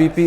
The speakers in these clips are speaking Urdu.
PP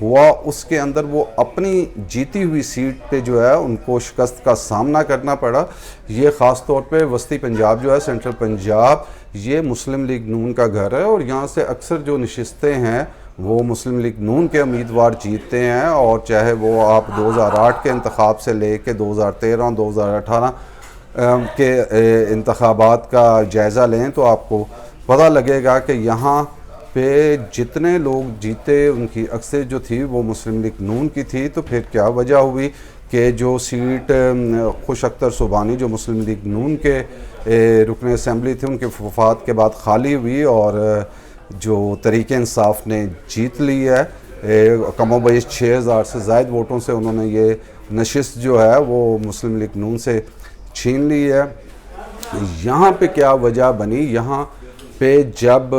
ہوا اس کے اندر وہ اپنی جیتی ہوئی سیٹ پہ جو ہے ان کو شکست کا سامنا کرنا پڑا. یہ خاص طور پہ وسطی پنجاب جو ہے، سینٹرل پنجاب، یہ مسلم لیگ نون کا گھر ہے، اور یہاں سے اکثر جو نشستیں ہیں وہ مسلم لیگ نون کے امیدوار جیتتے ہیں. اور چاہے وہ آپ 2008 کے انتخاب سے لے کے 2013 2018 کے انتخابات کا جائزہ لیں تو آپ کو پتہ لگے گا کہ یہاں پہ جتنے لوگ جیتے ان کی اکثریت جو تھی وہ مسلم لیگ نون کی تھی. تو پھر کیا وجہ ہوئی کہ جو سیٹ خوش اختر سبحانی جو مسلم لیگ نون کے رکن اسمبلی تھے ان کے وفات کے بعد خالی ہوئی، اور جو تحریک انصاف نے جیت لی ہے. کم و بیش 6000 سے زائد ووٹوں سے انہوں نے یہ نشست جو ہے وہ مسلم لیگ نون سے چھین لی ہے. یہاں پہ کیا وجہ بنی؟ یہاں پہ جب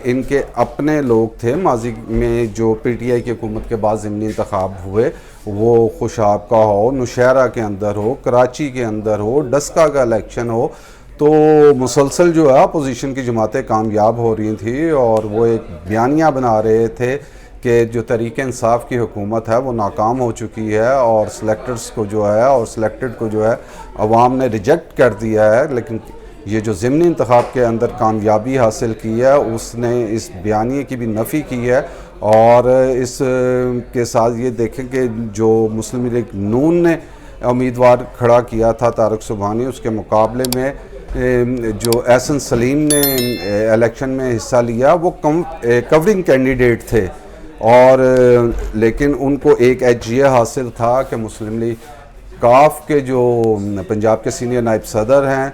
ان کے اپنے لوگ تھے ماضی میں جو پی ٹی آئی کی حکومت کے بعد ضمنی انتخاب ہوئے، وہ خوشاب کا ہو، نوشہرہ کے اندر ہو، کراچی کے اندر ہو، ڈسکا کا الیکشن ہو، تو مسلسل جو ہے اپوزیشن کی جماعتیں کامیاب ہو رہی تھیں، اور وہ ایک بیانیہ بنا رہے تھے کہ جو تحریک انصاف کی حکومت ہے وہ ناکام ہو چکی ہے، اور سلیکٹرز کو جو ہے اور سلیکٹڈ کو جو ہے عوام نے ریجیکٹ کر دیا ہے. لیکن یہ جو ضمنی انتخاب کے اندر کامیابی حاصل کی ہے اس نے اس بیانیے کی بھی نفی کی ہے. اور اس کے ساتھ یہ دیکھیں کہ جو مسلم لیگ نون نے امیدوار کھڑا کیا تھا طارق سبحانی، اس کے مقابلے میں جو احسن سلیم نے الیکشن میں حصہ لیا وہ کورنگ کینڈیڈیٹ تھے، اور لیکن ان کو ایک ایج یہ حاصل تھا کہ مسلم لیگ کاف کے جو پنجاب کے سینئر نائب صدر ہیں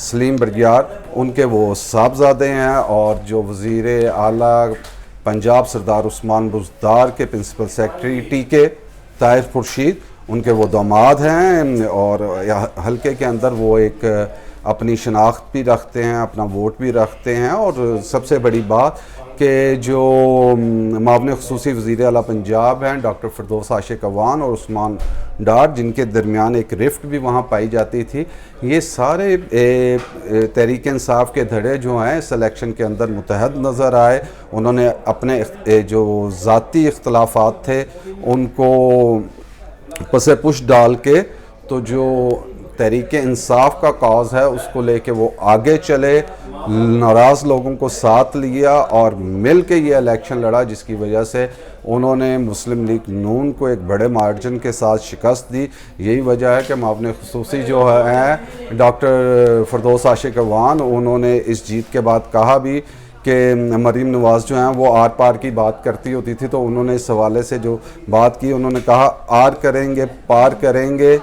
سلیم بریار، ان کے وہ صاحبزادے ہیں، اور جو وزیر اعلیٰ پنجاب سردار عثمان بزدار کے پرنسپل سیکرٹری ٹی کے طاہر خورشید، ان کے وہ داماد ہیں، اور حلقے کے اندر وہ ایک اپنی شناخت بھی رکھتے ہیں، اپنا ووٹ بھی رکھتے ہیں. اور سب سے بڑی بات کہ جو معاون خصوصی وزیر اعلیٰ پنجاب ہیں ڈاکٹر فردوس عاشق اعوان اور عثمان ڈار، جن کے درمیان ایک رفٹ بھی وہاں پائی جاتی تھی، یہ سارے تحریک انصاف کے دھڑے جو ہیں اس الیکشن کے اندر متحد نظر آئے. انہوں نے اپنے جو ذاتی اختلافات تھے ان کو پس پش ڈال کے تو جو تحریک انصاف کا کاز ہے اس کو لے کے وہ آگے چلے، ناراض لوگوں کو ساتھ لیا اور مل کے یہ الیکشن لڑا، جس کی وجہ سے انہوں نے مسلم لیگ نون کو ایک بڑے مارجن کے ساتھ شکست دی. یہی وجہ ہے کہ معاون خصوصی جو ہے ڈاکٹر فردوس عاشق اعوان، انہوں نے اس جیت کے بعد کہا بھی کہ مریم نواز جو ہیں وہ آر پار کی بات کرتی ہوتی تھی، تو انہوں نے اس حوالے سے جو بات کی، انہوں نے کہا آر کریں گے، پار کریں گے،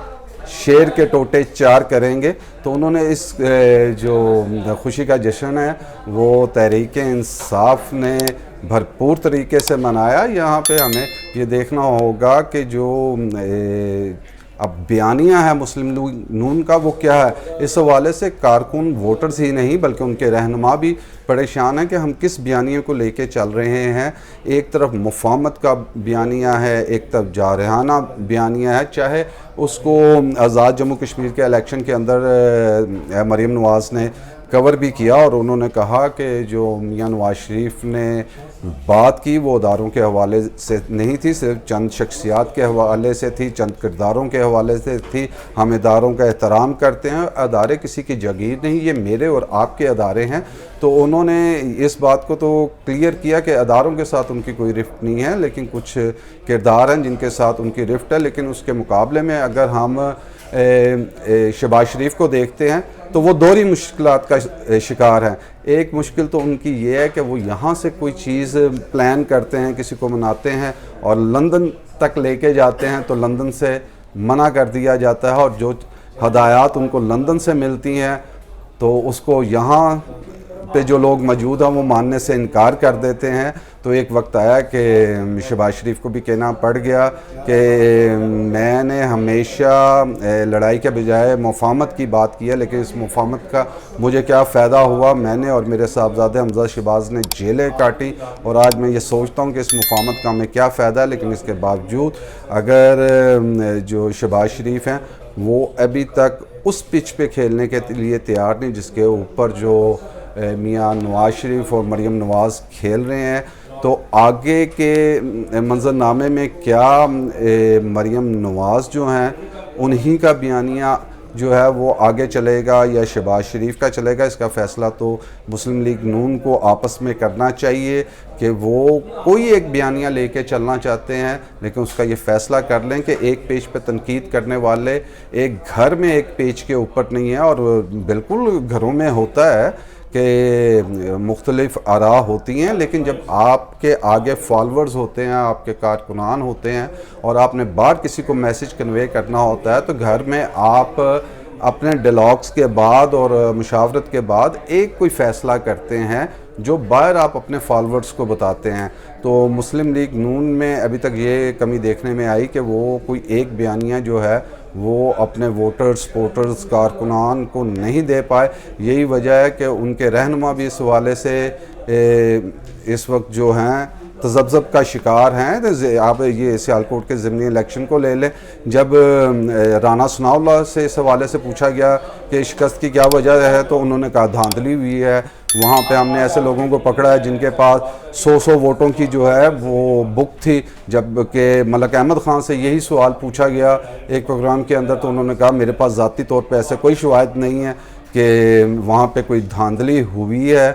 شیر کے ٹوٹے چار کریں گے. تو انہوں نے اس جو خوشی کا جشن ہے وہ تحریک انصاف نے بھرپور طریقے سے منایا. یہاں پہ ہمیں یہ دیکھنا ہوگا کہ جو اب بیانیہ ہے مسلم لیگ نون کا وہ کیا ہے. اس حوالے سے کارکن ووٹرز ہی نہیں بلکہ ان کے رہنما بھی پریشان ہیں کہ ہم کس بیانیے کو لے کے چل رہے ہیں. ایک طرف مفاہمت کا بیانیہ ہے، ایک طرف جارحانہ بیانیہ ہے. چاہے اس کو آزاد جموں کشمیر کے الیکشن کے اندر مریم نواز نے کور بھی کیا، اور انہوں نے کہا کہ جو میاں نواز شریف نے بات کی وہ اداروں کے حوالے سے نہیں تھی، صرف چند شخصیات کے حوالے سے تھی، چند کرداروں کے حوالے سے تھی. ہم اداروں کا احترام کرتے ہیں، ادارے کسی کی جگیر نہیں، یہ میرے اور آپ کے ادارے ہیں. تو انہوں نے اس بات کو تو کلیئر کیا کہ اداروں کے ساتھ ان کی کوئی رفت نہیں ہے، لیکن کچھ کردار ہیں جن کے ساتھ ان کی رفت ہے. لیکن اس کے مقابلے میں اگر ہم شہباز شریف کو دیکھتے ہیں تو وہ دوہری مشکلات کا شکار ہیں. ایک مشکل تو ان کی یہ ہے کہ وہ یہاں سے کوئی چیز پلان کرتے ہیں، کسی کو مناتے ہیں اور لندن تک لے کے جاتے ہیں تو لندن سے منع کر دیا جاتا ہے، اور جو ہدایات ان کو لندن سے ملتی ہیں تو اس کو یہاں پہ جو لوگ موجود ہیں وہ ماننے سے انکار کر دیتے ہیں. تو ایک وقت آیا کہ شہباز شریف کو بھی کہنا پڑ گیا کہ میں نے ہمیشہ لڑائی کے بجائے مفاہمت کی بات کی ہے، لیکن اس مفاہمت کا مجھے کیا فائدہ ہوا. میں نے اور میرے صاحبزادے حمزہ شہباز نے جیلیں کاٹی، اور آج میں یہ سوچتا ہوں کہ اس مفاہمت کا ہمیں کیا فائدہ ہے. لیکن اس کے باوجود اگر جو شہباز شریف ہیں وہ ابھی تک اس پچ پہ کھیلنے کے لیے تیار نہیں جس کے اوپر جو میاں نواز شریف اور مریم نواز کھیل رہے ہیں. تو آگے کے منظرنامے میں کیا مریم نواز جو ہیں انہی کا بیانیہ جو ہے وہ آگے چلے گا یا شہباز شریف کا چلے گا، اس کا فیصلہ تو مسلم لیگ نون کو آپس میں کرنا چاہیے کہ وہ کوئی ایک بیانیہ لے کے چلنا چاہتے ہیں، لیکن اس کا یہ فیصلہ کر لیں کہ ایک پیج پہ تنقید کرنے والے ایک گھر میں ایک پیج کے اوپر نہیں ہیں۔ اور بالکل گھروں میں ہوتا ہے کہ مختلف آراء ہوتی ہیں، لیکن جب آپ کے آگے فالورز ہوتے ہیں، آپ کے کارکنان ہوتے ہیں اور آپ نے باہر کسی کو میسج کنوے کرنا ہوتا ہے تو گھر میں آپ اپنے ڈیلاگز کے بعد اور مشاورت کے بعد ایک کوئی فیصلہ کرتے ہیں جو باہر آپ اپنے فالورز کو بتاتے ہیں۔ تو مسلم لیگ نون میں ابھی تک یہ کمی دیکھنے میں آئی کہ وہ کوئی ایک بیانیہ جو ہے وہ اپنے ووٹرز، سپورٹرز، کارکنان کو نہیں دے پائے۔ یہی وجہ ہے کہ ان کے رہنما بھی اس حوالے سے اس وقت جو ہیں تذبذب کا شکار ہیں۔ آپ یہ سیالکوٹ کے ضمنی الیکشن کو لے لیں، جب رانا ثناء اللہ سے اس حوالے سے پوچھا گیا کہ شکست کی کیا وجہ ہے تو انہوں نے کہا دھاندلی ہوئی ہے۔ وہاں پہ ہم نے ایسے لوگوں کو پکڑا ہے جن کے پاس 100 ووٹوں کی جو ہے وہ بک تھی، جبکہ ملک احمد خان سے یہی سوال پوچھا گیا ایک پروگرام کے اندر تو انہوں نے کہا میرے پاس ذاتی طور پہ ایسے کوئی شواہد نہیں ہے کہ وہاں پہ کوئی دھاندلی ہوئی ہے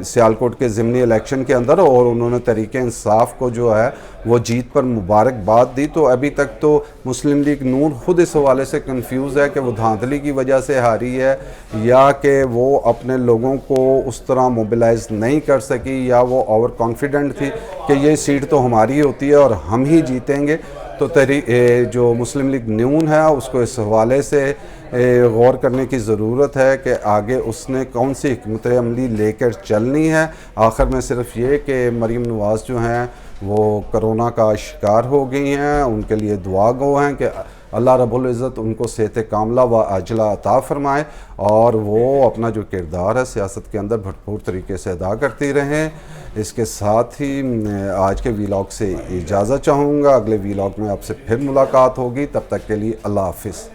سیالکوٹ کے ضمنی الیکشن کے اندر، اور انہوں نے تحریک انصاف کو جو ہے وہ جیت پر مبارکباد دی۔ تو ابھی تک تو مسلم لیگ نون خود اس حوالے سے کنفیوز ہے کہ وہ دھاندلی کی وجہ سے ہاری ہے یا کہ وہ اپنے لوگوں کو اس طرح موبیلائز نہیں کر سکی، یا وہ اوور کانفیڈنٹ تھی کہ یہ سیٹ تو ہماری ہوتی ہے اور ہم ہی جیتیں گے۔ تو جو مسلم لیگ نون ہے اس کو اس حوالے سے غور کرنے کی ضرورت ہے کہ آگے اس نے کون سی حکمت عملی لے کر چلنی ہے۔ آخر میں صرف یہ کہ مریم نواز جو ہیں وہ کرونا کا شکار ہو گئی ہیں، ان کے لیے دعا گو ہیں کہ اللہ رب العزت ان کو صحت کاملہ و عاجلہ عطا فرمائے اور وہ اپنا جو کردار ہے سیاست کے اندر بھرپور طریقے سے ادا کرتی رہیں۔ اس کے ساتھ ہی آج کے ویلاگ سے اجازت چاہوں گا، اگلے ویلاگ میں آپ سے پھر ملاقات ہوگی، تب تک کے لیے اللہ حافظ۔